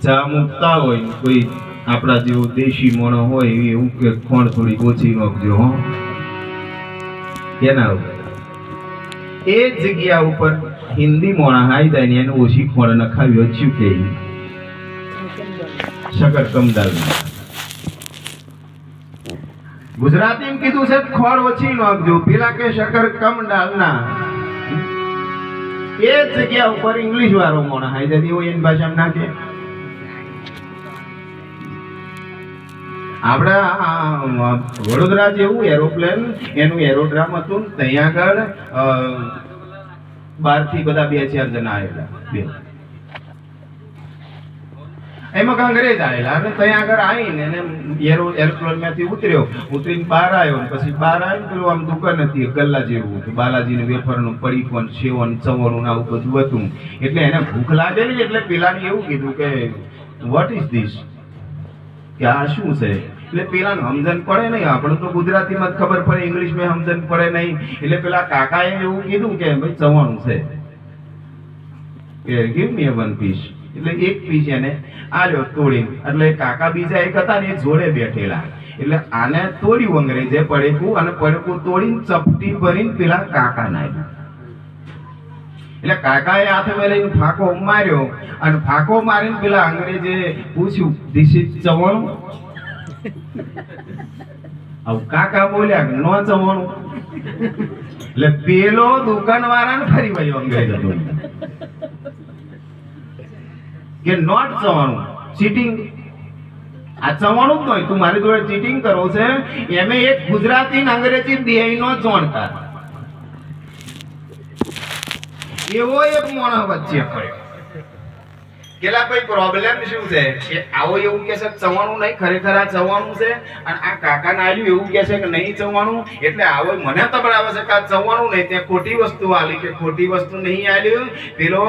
ચા મૂકતા હોય કોઈ આપણા જેવો દેશી મોણો હોય એવું કે ખોણ થોડી ઓછી નાખજો હો કેના ઉપર એ જગ્યા ઉપર હિન્દી મોણા હાઈ જાય ને એને ઓછી ખોણ નખાવી શું કે શક્કર કમ દાલ ગુજરાતીમાં કીધું છે ખોળ ઓછી નાખજો પેલા કે શક્કર કમ ડાલના એ જગ્યા ઉપર ઇંગ્લિશ વાળો મોણા હાઈ જાય એવો એની ભાષામાં નાખે આપણા વડોદરા જેવું એરોપ્લેન એનું એરોડ્રામ હતું ત્યાં આગળ 12 થી બધા 2-4 જણા આવેલા એમાં અંગ્રેજ આવેલા અને ત્યાં આગળ આવીને એને એરોપ્લેન માંથી ઉતરીને બહાર આવ્યો પછી બહાર આવીને પેલું આમ દુકાન હતી ગલ્લા જેવું હતું બાલાજીને વેફરનું પડીકન સેવન ચવણું આવું બધું હતું એટલે એને ભૂખ લાગેલી એટલે પેલાને એવું કીધું કે વોટ ઇઝ ધીસ કે આ શું છે એટલે પેલા સમજણ પડે નહીં આપણે તો ગુજરાતીમાં જ ખબર પડે ઇંગ્લિશમાં સમજણ પડે નહીં એટલે પેલા કાકાએ એવું કીધું કે ભાઈ ચવાણું છે કે ગીવ મી વન પીસ એટલે એક પીસ એને આલ્યો તોડીને એટલે કાકા બીજા એક હતા ને એ જોડે બેઠેલા એટલે આને તોડ્યું અંગ્રેજે પડેકું અને પડેકું તોડીને ચપટી ભરીને પેલા કાકા નાખ્યું એટલે કાકાએ હાથે લઈને ફાંકો માર્યો અને ફાંકો મારીને પેલા અંગ્રેજે પૂછ્યું ધીસ ઇઝ ચવાણું આવ કાકા બોલ્યા કે નો ચવાણું એટલે પેલો દુકાનવાળાને ફરી વળ્યો અંગ્રેજ હતો કે નોટ ચવાણું ચીટિંગ આ ચવાણું જ નહીં તું મારી જોડે ચીટિંગ કરો છે એમે એક ગુજરાતી ને અંગ્રેજી બેયનો જોણકાર એવો એક મોણો વચ્ચે પડ્યો કેલા ભાઈ પ્રોબ્લેમ શું છે કે આવો એવું કે છે ચવાણું નહીં ખરેખર આ ચવાણું છે અને આ કાકા નાલ્યું એવું કે છે કે નહીં ચવાણું એટલે આવો મને તબડાવે છે કે આ ચવાણું નહીં તે ખોટી વસ્તુ આલી કે ખોટી વસ્તુ નહીં આલ્યું પેલો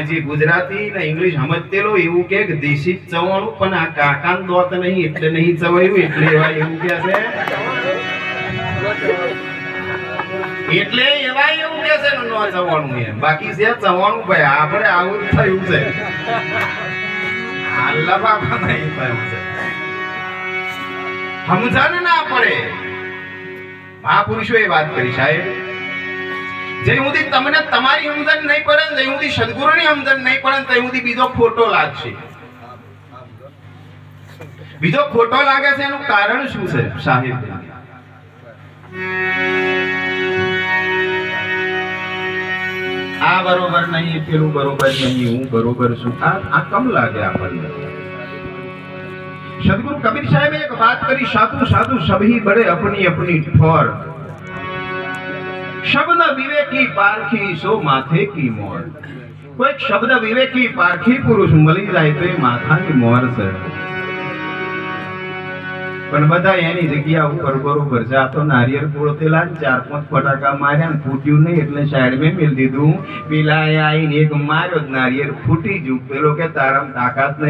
જે ગુજરાતી ને ઇંગ્લિશ સમજતેલો એવું કે ધીસ ઇઝ ચવાણું પણ આ કાકાને દોત નહીં એટલે નહીં ચવાયું એટલે એવા એવું કે છે એટલે એવા એવું કે છે નો ચવાણું એમ બાકી છે ચવાણું ભાઈ આપણે આવું જ થયું છે આલ્લા બાપા નહીં થયું છે સમજણ ના પડે મહાપુરુષોએ વાત કરી સાહેબ જે સુધી તમને તમારી સમજણ નહીં પડે ને જે સુધી સદગુરુની સમજણ નહીં પડે ને તે સુધી બીજો ખોટો લાગશે બીજો ખોટો લાગે છે એનું કારણ શું છે સાહેબ આ બરોબર નહીં પેલું બરોબર નહીં હું બરોબર છું આ કમ લાગે આપણને સદગુરુ કબીર સાહેબે એક વાત કરી સાધુ સાધુ સભી બડે અપની અપની ઠોર શબ્દ વિવેકી પારખી સો માથે કી મોર કોઈ શબ્દ વિવેકી પારખી પુરુષ મળી જાય તો એ માથાની મોર છે પણ બધા એની જગ્યા ઉપર બરોબર છે આ તો નારિયેળ પોળતેલા 4-5 ફટાકા માર્યા ને ફૂટ્યું નહીં એટલે સાઈડ મેં મેલ દીધું પેલા આવીને એક માર્યો જ નારિયેળ ફૂટી ગયું પેલો કે તારામ તાકાત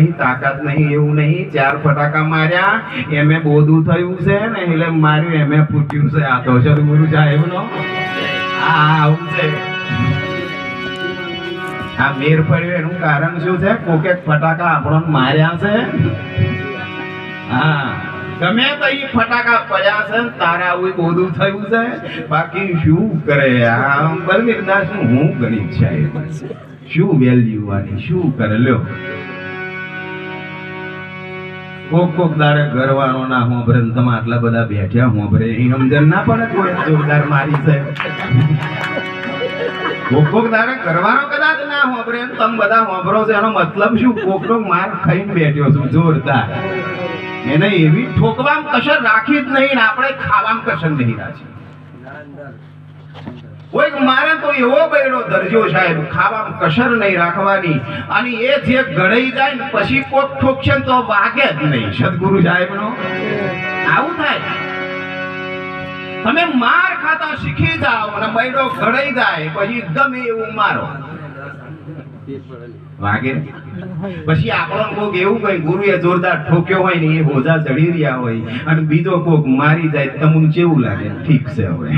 નહીં એવું નહીં 4 ફટાકા માર્યા એમે બોધું થયું છે ને એટલે માર્યું એમે ફૂટ્યું છે આ તો સદગુરુ સાહેબનો આવું છે આ મેર પડ્યો એનું કારણ શું છે કોકે ફટાકા આપણને માર્યા છે હા ગમે તો એ ફટાકા પડ્યા છે તારા આવું બોધું થયું છે બાકી શું કરે આ બલવીરદાસ નું હું ગણિત સાહેબ શું વેલ્યુ આની શું કરે લ્યો કોક દાડે ઘરવાનો ના હોંભરે તમે આટલા બધા બેઠ્યા હોંભરે એ સમજણ ના પડે કોઈ જોરદાર મારી છે કોક દાડે ઘરવાનો કદાચ ના હોંભરે તમે બધા હોંભરો છો એનો મતલબ શું કોકનો માર ખાઈને બેઠ્યો છું જોરદાર એને એવી ઠોકવામાં કસર રાખી જ નહીં આપણે ખાવામાં કસર નહીં રાખી કોઈ મારે તો એવો બૈરો દરજો સાહેબ ખાવામાં કસર નહીં રાખવાની અને એ જે ગળાઈ જાય ને પછી કોક ઠોકશે તો વાગે જ નહીં સદગુરુ સાહેબનો આવું થાય તમે માર ખાતા શીખી જાઓ અને બૈરો ગળાઈ જાય પછી ગમે એવું મારો વાગે પછી આપણો કોક એવું કઈ ગુરુએ જોરદાર ઠોક્યો હોય ને એ હોજા ચડી રહ્યા હોય અને બીજો કોક મારી જાય તમને કેવું લાગે ઠીક છે હવે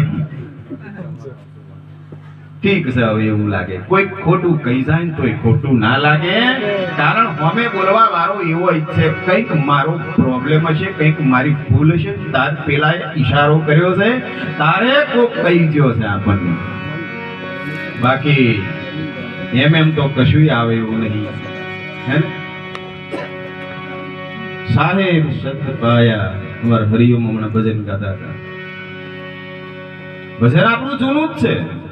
ઠીક છે હવે એવું લાગે કોઈ ખોટું કહી જાય ને તોય ખોટું ના લાગે કારણ અમે બોલવા વાળો એવો ઈચ્છે કંઈક મારો પ્રોબ્લેમ હશે કંઈક મારી ભૂલ હશે તાર પેલા ઈશારો કર્યો છે તારે કોક કહી ગયો છે આપણને બાકી એમ તો કશું આવે એવું નહીં હે ને સાહેબ સત પાયા અમારા હરિઓમ હમણાં ભજન ગાતા હતા ભજન આપણું જૂનું જ છે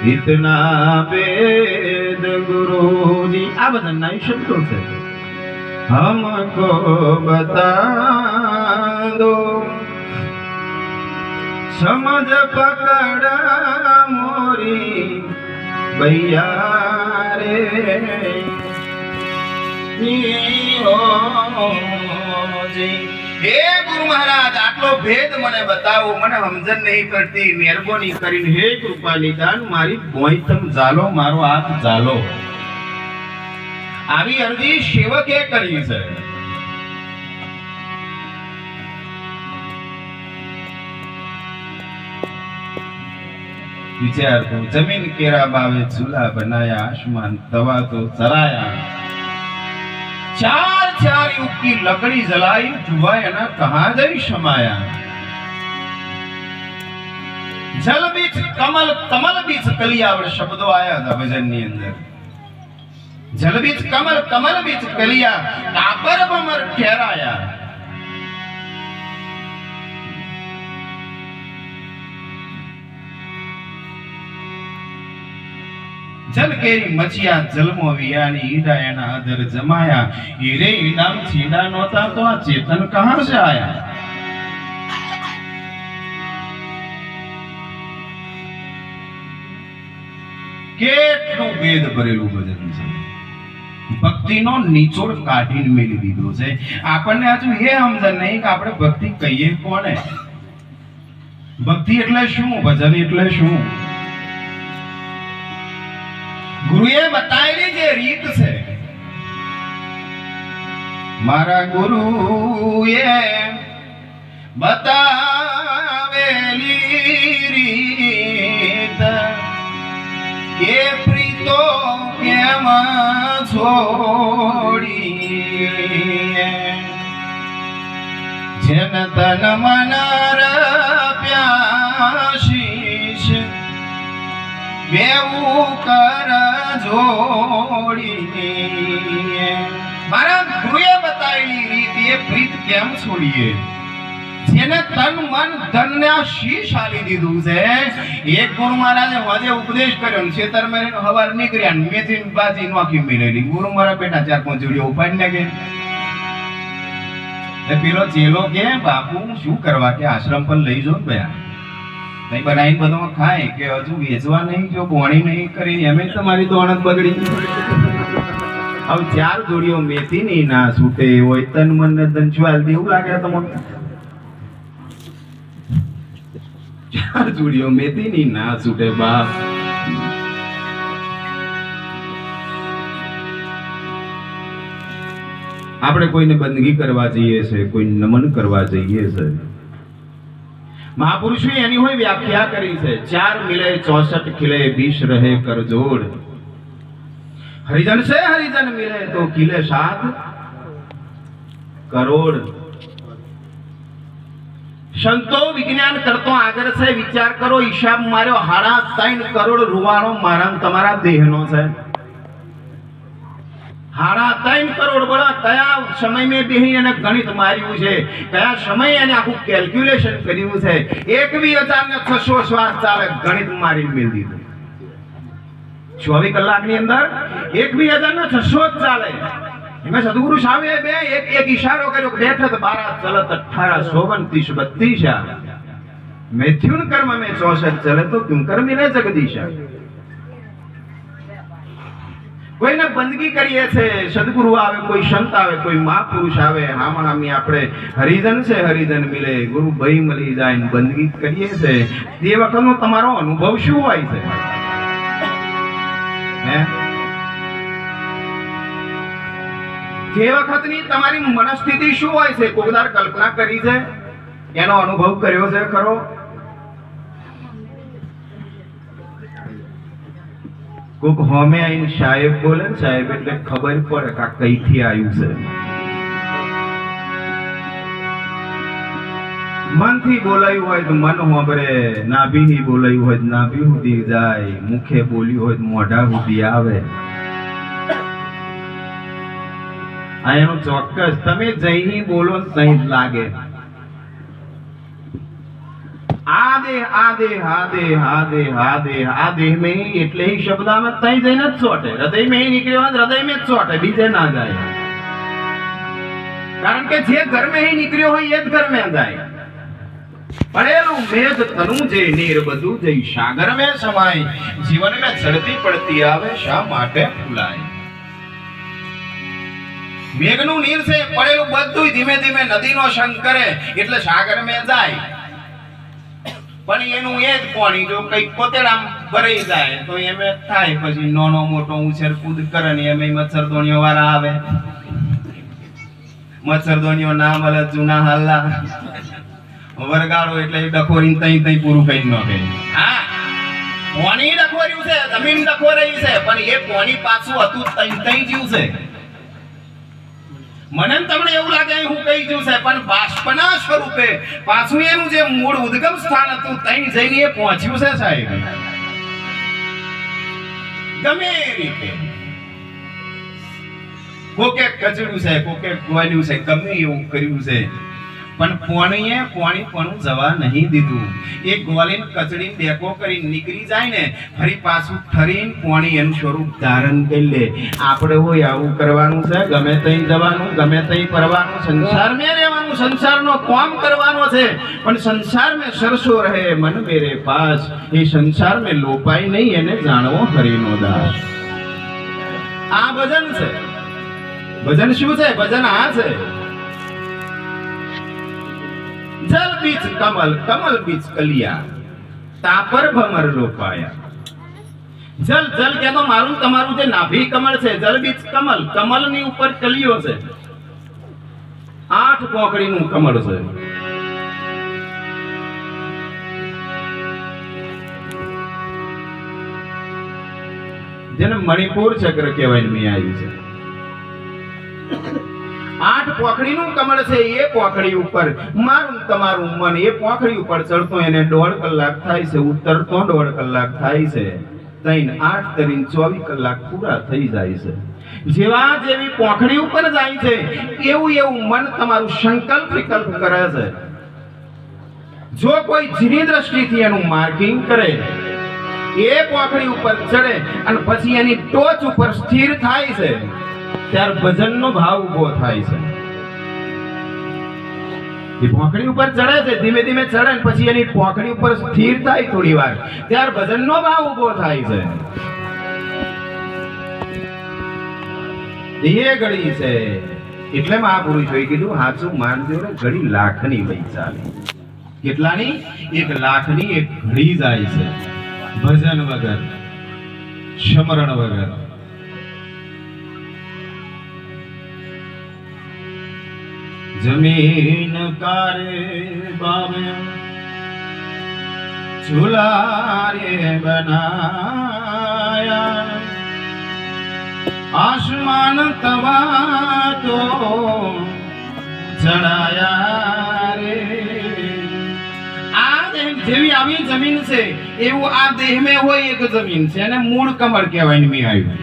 इतना वेद गुरुजी આ બધા ના શબ્દો છે हमको बता दो समझ पकड़ा मोरी भैया रे हे गुरु महाराज આટલો ભેદ મને બતાવો મને સમજણ નહીં પડતી મહેરબાની કરીને હે કૃપા નિદાન મારી ભોંયતમ જાલો મારો હાથ જાલો આવી અરજી સેવકે કરી છે विचार तो जमीन केरा बावे चूल्हा बनाया आसमान तवा तो चलाया चार चार युग की लकड़ी जलाई जुआ ना कहां गई समाया जल बीच कमल कमल बीच कलियावड़ शब्दों आया था भजन ની અંદર जल बीच कमल कमल बीच कलिया कापर बमर ठहराया जल केरी मचिया जलमो वियानी ईडा एना अदर जमाया हीरे इनाम छीड़ा नोता तो आ चेतन कहां से आया કેટલું વેદ ભરેલું ભજન છે ભક્તિનો નિચોડ કાઢીને મેલી દીધો છે આપણને હજુ એ સમજણ નહીં કે આપણે ભક્તિ કહીએ કોને ભક્તિ એટલે શું ભજન એટલે શું ગુરુએ બતાવેલી જે રીત છે મારા ગુરુએ બતાવેલી રીત કે પ્રીતો કેમ છોડી જેન તન મન પ્યાશીશ બેવું કર જોડી મારા ગુરુએ બતાવેલી રીત એ પ્રીત કેમ છોડીએ જેને તન મન ધન ને શીશ આલી દીધું છે એક ગુરુ મહારાજે આજે ઉપદેશ કર્યો છેતર મેરીનો હવાર નીકળ્યા મેથી બાજી નોખી મેલેલી ગુરુ મારા બેટા ચાર પાંચ જોડીઓ ઉપાડી નાખે એ પેલો ચેલો કે બાપુ શું કરવા કે આશ્રમ પર લઈ જો ભયા નહીં બનાવીને બધો ખાય કે હજુ વેચવા નહીં જો બોણી નહીં કરી એમ તમારી દોણત બગડી હવે ચાર જોડીઓ મેથી ની ના છૂટે હોય તન મન ને ધન જ્વાલ દેવું લાગે તમને ચાર જોડીઓ મેથી ની ના છૂટે બાપ આપણે કોઈને બંદગી કરવા જઈએ છે કોઈ નમન કરવા જઈએ છે महापुरुषों एनी हुई व्याख्या करी है 4 मिले 64 खिले 20 रहे कर जोड़ हरिजन से हरिजन मिले तो खिले 7 करोड़ संतो विज्ञान करतो आगर से विचार करो हिसाब मारो 3.5 करोड़ रुवाणो मारा तमारा देहनो છે 3.5 કરોડ બળા કયા સમયમાં બેહી અને ગણિત માર્યું છે કયા સમય એને આખું કેલ્ક્યુલેશન કર્યું છે 21,600 શ્વાસ ચાલે ગણિત મારીને મેલ દીધું 24 કલાકની અંદર 21,600 ચાલે એમાં સદગુરુ સાહેબે બે એક ઈશારો કર્યો કે બેઠત 12 ચલત 18 29 32 मैथ्युन कर्म में 64 चले तो क्यों कर्म मिले जगदीशा कोई ना बंदगी करिए छे सदगुरु आवे कोई संत आवे कोई महापुरुष आवे हामा हामी आपणे हरिजन से हरिजन मिले गुरु भाई मળી જાય ને बंदगी करिए छे તે વખતનો તમારો અનુભવ શું હોય છે હે તે વખતની તમારી મનસ્થિતિ શું હોય છે કોકદાર કલ્પના કરી છે એનો અનુભવ કર્યો છે ખરો કોક હોમે આઈને સાહેબ બોલે ને, સાહેબ એટલે ખબર પડે કે આ કઈથી આવ્યું છે. મનથી બોલાયું હોય તો મન હોબરે, નાભીથી બોલાયું હોય તો નાભી સુધી જાય, મુખે બોલ્યું હોય તો મોઢા સુધી આવે. આ એનું ચોક્કસ. તમે જઈને બોલો ને તઈ જ લાગે. आदे में એટલે ही શબ્દામાં તઈ જઈને જ ચોટે. હૃદય में નીકળ્યો હોય હૃદય में જ ચોટે, બીજે ના જાય. કારણ કે જે ઘર में ही નીકળ્યો હોય એ જ ઘર में જાય. પડેલું મેઘ તનુ જે નીર બધું જઈ સાગર में સમાય. જીવન में ચડતી પડતી આવે શા માટે ફૂલાય. મેઘનું નીર છે પડેલું બધું ધીમે ધીમે નદીનો સંગ કરે એટલે સાગર में જાય. પણ એનું એ જ પાણી જો કઈક કોતેડામ ભરાઈ જાય તો એમ થાય પછી નાનો મોટો ઉછેર કૂદ કરે ને એમ મચ્છરદોણીઓ વાળા આવે. મચ્છરદોણીઓ ના મળે જૂના હાલા વરગાડો એટલે ડખોરી તઈ તઈ પૂરું કરી નાખે. હા, પાણી ડખોર્યું છે, જમીન ડખોરાઈ છે, પણ એ પાણી પાછું હતું તઈ તઈ જીવ છે. મને તમને એવું લાગે હું કઈ જઉં છે, પણ બાષ્પના સ્વરૂપે પાછું એનું જે મૂળ ઉદ્ગમ સ્થાન હતું તઈ જઈને એ પહોંચ્યું છે સાહેબ. ગમે રીતે કોકે કચડ્યું છે, કોકે ગોલ્યું છે, ગમે એવું કર્યું છે, પણ પાણીએ પાણીપણું જવા નહીં દીધું. એ ગોલીને કચડીને ડેકો કરીને નીકળી જાય ને ફરી પાછું ઠરીને પાણી એનું સ્વરૂપ ધારણ કરી લે. આપણે હોય આવું કરવાનું છે, ગમે તઈ જવાનું, ગમે તઈ ફરવાનું, સંસારમાં રહેવાનું, સંસારનો કામ કરવાનો છે, પણ સંસાર में સરસો રહે મન મેરે પાસ. એ સંસાર में લોપાય નહીં, એને જાણવો હરિનો દાસ. આ ભજન છે. ભજન શું છે? ભજન આ છે. जल बीच कमल, कमल बीच कलिया, तापर भमर लोपाया. जल जल के तो मारू તમારું જે નાભી કમળ છે, જલ બીચ કમલ, કમલની ઉપર કલીઓ છે. 8 કોકડીનું કમળ છે. જેને મણિપુર ચક્ર કહેવાય મેં આવ્યું છે. 8 પોખડીનું કમળ છે. એ પોખડી ઉપર મારું તમારું મન એ પોખડી ઉપર ચડતો એને 1.5 કલાક થાય છે, ઉતરતો 1.5 કલાક થાય છે. 3 8 તરીને 24 કલાક પૂરા થઈ જાય છે. જેવા જેવી પોખડી ઉપર જાય છે એવું એવું મન તમારું સંકલ્પ વિકલ્પ કરે છે. જો કોઈ જીની દ્રષ્ટિથી એનું માર્કિંગ કરે, એ પોખડી ઉપર ચડે અને પછી એની ટોચ ઉપર સ્થિર થાય છે, ત્યાર ભજનનો ભાવ ઉભો થાય છે. એ પોખડી ઉપર ચડે છે, ધીમે ધીમે ચડે ને પછી એની પોખડી ઉપર સ્થિર થાય થોડી વાર, ત્યાર ભજનનો ભાવ ઉભો થાય છે. એ ઘડી છે એટલે મહાપુરુષોએ કીધું સાચું માનજો ને ઘડી લાખની વહી ચાલે. કેટલાની? 1 લાખની એક ઘડી જાય છે ભજન વગર, સ્મરણ વગર. जमीन कारे बामे झूलारे बनाया, आसमान तवा तो चढ़ाया रे. આ જેવી આવી જમીન છે એવું આ દેહ में હોય એક જમીન છે, અને મૂળ કમળ કહેવાય મેં આવ્યું.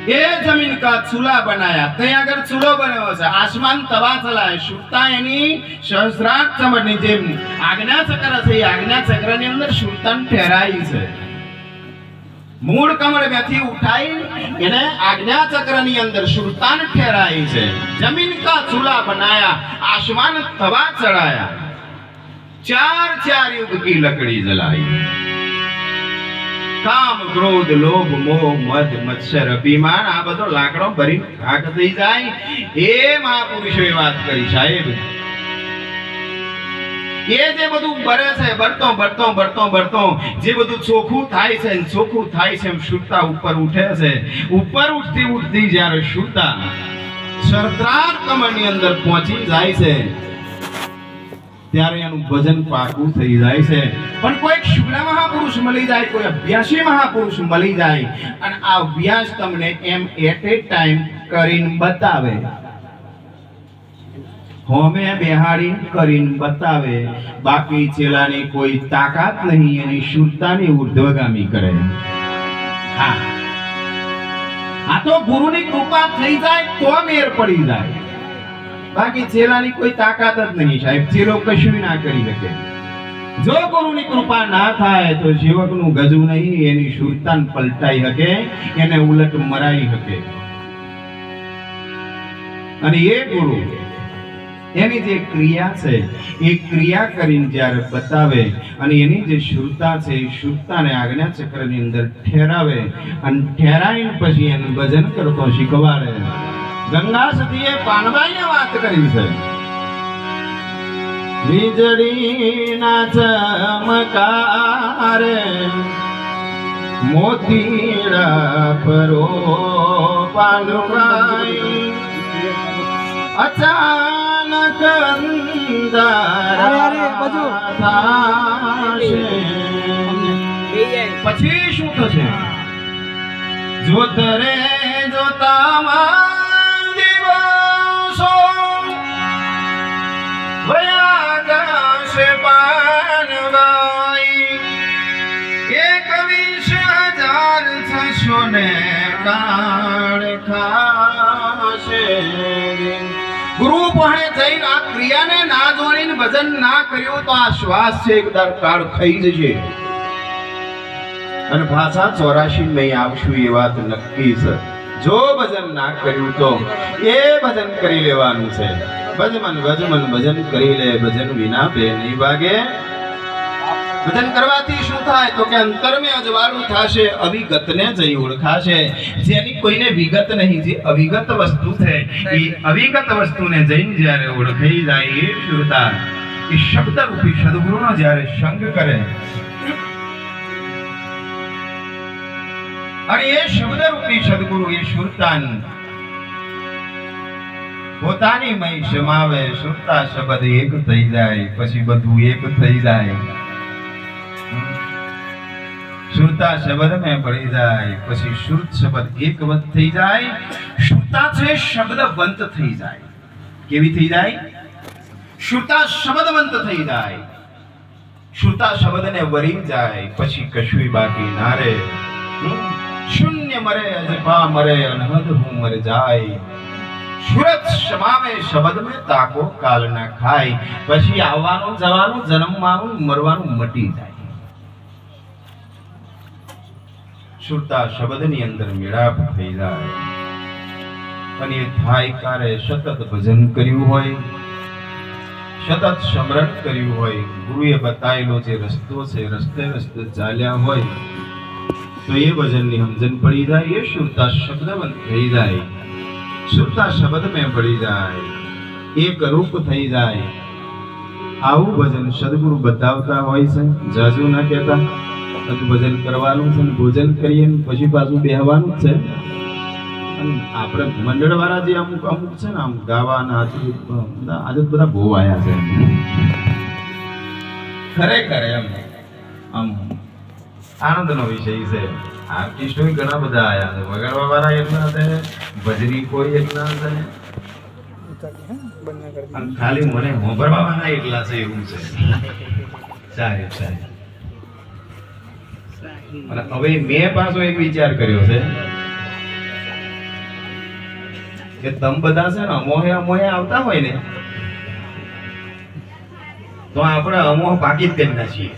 ये जमीन का चूल्हा बनाया, तय अगर चूल्हो बन्यो છે. आसमान तवा चलाए, સુરતા એની સહસ્રાર ચમડની જેમ આજ્ઞા ચક્ર છે. એ આજ્ઞા ચક્રની અંદર સુરતાન ઠેરાઈ છે. મૂળ કમળ માંથી ઉઠાઈ એને આજ્ઞા ચક્રની અંદર સુરતાન ઠેરાઈ છે. જમીન કા ચૂલ્हा बनाया, आसमान तवा चढ़ाया, 4 युग की लकड़ी जलाई. કામ ક્રોધ લોભ મોહ મદ મત્સર અભિમાન આ બધો લાકડો ભરી ખાક થઈ જાય. એ મહાપુરુષોએ વાત કરી સાહેબ. એ જે બધું બરે છે, બરતો બરતો બરતો બરતો જે બધું ચોખ્ખું થાય છે, ચોખ્ખું થાય છે, એમ સુરતા ઉપર ઉઠે છે. ઉપર ઉઠતી ઉઠતી જ્યારે સુરતા સહસ્રાર કમળની અંદર પહોંચી જાય છે ત્યારે એનું ભજન પાકું થઈ જાય છે. પણ કોઈ શુક્લ મહાપુરુષ મળી જાય, કોઈ અભ્યાસી મહાપુરુષ મળી જાય અને આ અભ્યાસ તમને એમ એટ એ ટાઈમ કરીને બતાવે, હોમે બેહાડી કરીને બતાવે, બાકી ચેલાની કોઈ તાકાત નહીં, એની શુદ્ધતાને ઉર્ધ્વગામી કરે. હા, આ તો ગુરુની કૃપા થઈ જાય તો મેર પડી જાય, બાકી ચેલાની કોઈ તાકાત જ નહીં સાહેબ. ચેલો કશું ના કરી શકે. જો ગુરુની કૃપા ના થાય તો સેવકનું ગજુ નહીં, એની શુદ્ધતાને પલટાઈ શકે, એને ઉલટ મરાઈ શકે. અને એ ગુરુ એની જે ક્રિયા છે એ ક્રિયા કરીને જ્યારે બતાવે અને એની જે શુદ્ધતા છે એ શુદ્ધતાને આજ્ઞા ચક્રની અંદર ઠેરાવે અને ઠેરાઈને પછી એનું ભજન કરતો શીખવાડે. ગંગા સતીએ પાનબાઈને વાત કરી છે, વીજળીના ચમકારે મોતીડા પરો પાનબાઈ, અચાનક પછી શું થશે? જોત રે જોતામાં દિવસો વયા જશે પાનબાઈ, 21,000 થશો ને કાળ ખાશે. ગુરુ પણ જઈને આ ક્રિયાને ના જોડીને ભજન ના કર્યું તો આ શ્વાસ છે એકદમ કાળ થઈ જશે અને ભાષા 84 નહીં આવશું એ વાત નક્કી છે. જો ભજન ના કર્યું તો એ ભજન કરી લેવાનું છે. ભજન કરી લે, ભજન વિના બે નહીં વાગે. ભજન કરવાથી શું થાય તો કે અંતરમે અજવાળું થશે, અવિગતને જઈ ઓળખાશે. જેની કોઈને વિગત નહીં, જે અવિગત વસ્તુ છે એ અવિગત વસ્તુને જઈને જ્યારે ઓળખાઈ જાય એ શુદ્ધતા, એ શબ્દ રૂપી સદગુરુનો જ્યારે સંગ કરે અને એ શબ્દ રૂપી સદગુરુ એ શુદ્ધતાન પોતાની મય સમાવે. શુદ્ધતા શબ્દ એક થઈ જાય પછી બધું એક થઈ જાય. શુદ્ધતા શબ્દ મેં પડી જાય પછી શુદ્ધ શબ્દ એકવત થઈ જાય. શુદ્ધતા છે શબ્દવંત થઈ જાય. કેવી થઈ જાય? શુદ્ધતા શબ્દવંત થઈ જાય. શુદ્ધતા શબ્દને વરી જાય પછી કશું બાકી ના રહે. શૂન્ય મરે અજપા મરે અનહદ હું મર જાય. સુરત સમાવે શબ્દ મેં તાકો કાલ ના ખાય. પછી આવવાનું જવાનું જન્મવાનું મરવાનું મટી જાય. શુદ્ધતા શબ્દની અંદર મેળાપ થઈ જાય અને એ થાય કારે સતત ભજન કર્યું હોય, સતત સ્મરણ કર્યું હોય, ગુરુએ બતાવેલો જે રસ્તો છે રસ્તે રસ્તે ચાલ્યા હોય તો એ ભજનની સમજણ પડી જાય. એ શુદ્ધતા શબ્દવંત થઈ જાય, શુદ્ધતા શબ્દ મેં પડી જાય, એક રૂપ થઈ જાય. આવું ભજન સદગુરુ બતાવતા હોય છે. જાજુ ના કહેતા, ભજન કરવાનું છે, ભોજન કરીએ પછી પાછું બેહવાનું જ છે. આપણે મંડળ વાળા જે અમુક છે ને આમ ગાવાના આજે બધા બહુ આયા છે ખરેખર. એમ આમ આનંદનો વિષય છે. આર્ટિસ્ટો ઘણા બધા આયા છે, વગાડવા વાળા એટલા છે, ભજની કોઈ એટલા છે, ખાલી મને હોંભરવા વાળા એટલા છે. એવું છે સાહેબ સાહેબ. અને હવે મેં પાછો એક વિચાર કર્યો છે કે તમ બધા છે ને અમોહે આવતા હોય ને તો આપણે અમોહ પાકી જ કરી નાખીએ.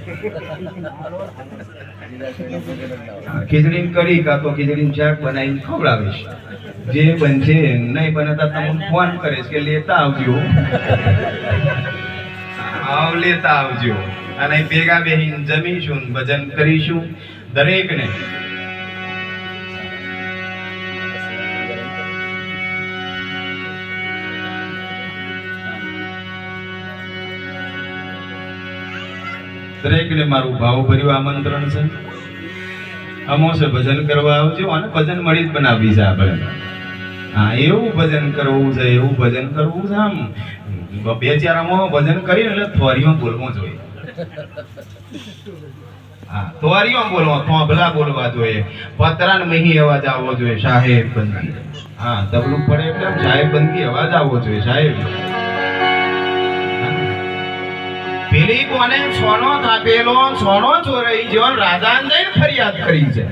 ખીચડી કરી કા તો ખીચડી શાક બનાવીને ખવડાવીશ. જે બનશે નહીં બનતા તમને ફોન કરીશ કે લેતા આવજો, લેતા આવજો. અને ભેગા બેહીને જમીશું, ભજન કરીશું દરેકને. દરેકને મારું ભાવભર્યું આમંત્રણ છે. અમોસે ભજન કરવા આવજો અને ભજન મળી જ બનાવી છે આપણે. હા એવું ભજન કરવું છે, એવું ભજન કરવું છે. આમ બે ચારામાં ભજન કરીને એટલે થોરીઓ બોલવો જોઈએ. હા થોરીઓ બોલવો, થોભલા બોલવા જોઈએ, પતરાન મહી અવાજ આવવો જોઈએ. સાહેબ બંધી, હા તબલું પડે એટલે સાહેબ બંધી અવાજ આવવો જોઈએ. સાહેબ પેલી કોને સોનો થાપેલો, સોનો ચોરાઈ ગયો, રાજાને જઈને ફરિયાદ કરી છે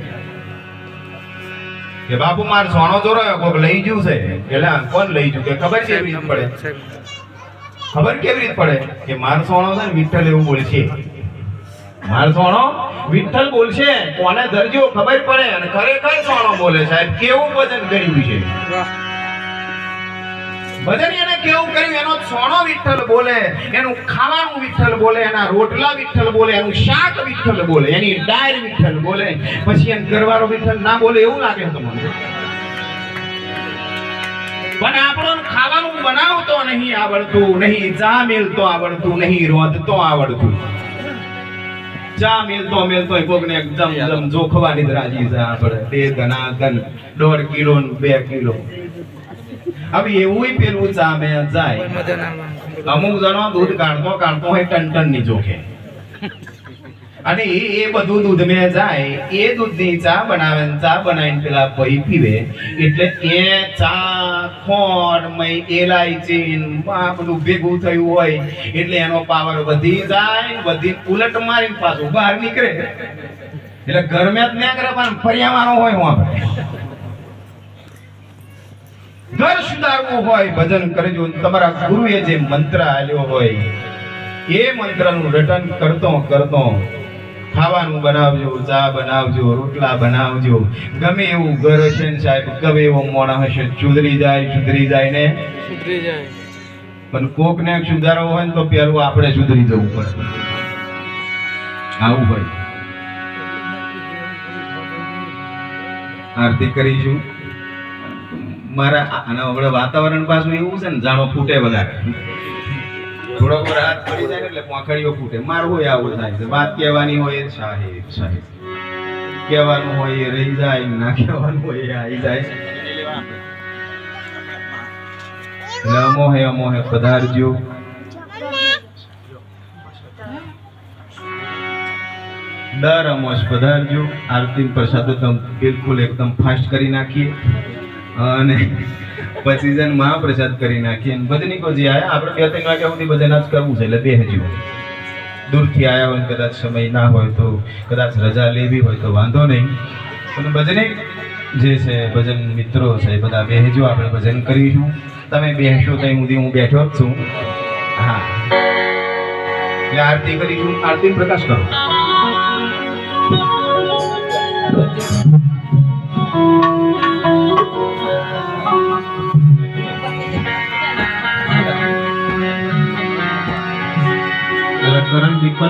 કે બાપુ માર સોનો ચોરાયો, કોક લઈ ગયું છે. એટલે કોણ લઈ ગયું કે ખબર કેવી રીત પડે? ખબર કેવી રીત પડે કે માર સોનો છે ને વિઠ્ઠલ એવું બોલશે. માર સોનો વિઠ્ઠલ બોલશે, કોને ધરજો ખબર પડે. અને ખરેખર સોનો બોલે. સાહેબ કેવું ભજન કર્યું છે, ભજન એને કેવું કર્યું. એનો સોનો વિઠ્ઠલ બોલે, એનું ખાવાનું વિઠ્ઠલ બોલે, એના રોટલા વિઠ્ઠલ બોલે, એનું શાક વિઠ્ઠલ બોલે, એની ડાળ વિઠ્ઠલ બોલે. પછી એને ઘરવાળો વિઠ્ઠલ ના બોલે એવું લાગે તમને? પણ આપણો ખાવાનું બનાવતો નહીં આવડતું, નહીં ચા મેલતો આવડતું, નહીં રોધતો આવડતું. ચા મેલતો કોકને એકદમ જોખવાની જ રાજી છે. આપણે બે ઘણા ઘન 1.5 કિલો 2 કિલો. હવે એવું પેલું ચા મેં જાય. અમુક જણો દૂધ કાઢતો હોય ટન ની જોખે, અને એ બધું દૂધ મેં જાય, એ દૂધની ચા બનાવે, ચા બનાવીને પેલા ભાઈ પીવે. એટલે એ ચા ખોટ મય એલાયચી આ બધું ભેગું થયું હોય એટલે એનો પાવર વધી જાય, વધી ઉલટ મારીને પાછું બહાર નીકળે. એટલે ઘરમાં જ ના કરે પણ ફરિયાવાનો હોય. હું આપણે ઘર સુધારવું હોય ભજન કરજો. તમારા ગુરુએ જે મંત્ર આપ્યો હોય એ મંત્રનું રટન કરતો ખાવાનું બનાવજો, ચા બનાવજો, રોટલા બનાવજો. ગમે એવું ઘર હશે ને સાહેબ, ગમે એવો મોણા હશે, સુધરી જાય ને સુધરી જાય. પણ કોક ને સુધારવો હોય ને તો પેલું આપણે સુધરી જવું પડે. આવું ભાઈ આરતી કરીશું. મારા હવે વાતાવરણ પાછું એવું છે ને જાણો ફૂટે વધારે. થોડોક રાત પડી જાય એટલે પોખડીઓ ફૂટે. મારું હોય આવું થાય છે. વાત કહેવાની હોય સાહેબ કહેવાનું હોય એ રહી જાય, ના કહેવાનું હોય એ આવી જાય. અમોહે પધારજો. દર અમોશ પધારજો. આરતી પ્રસાદ બિલકુલ એકદમ ફાસ્ટ કરી નાખીએ અને પછી જન મહાપ્રસાદ કરી નાખીએ. ભજનીકો જે આયા આપણે 2-3 વાગ્યા સુધી ભજન જ કરવું છે. એટલે બેહજો. દૂરથી આયા હોય, કદાચ સમય ના હોય તો, કદાચ રજા લેવી હોય તો વાંધો નહીં. પણ ભજનિક જે છે, ભજન મિત્રો છે, બધા બેહજો. આપણે ભજન કરીશું. તમે બેસશો ત્યાં સુધી હું બેઠો જ છું. હા એટલે આરતી કરીશું. આરતી પ્રકાશ કરો. કરણ દીપક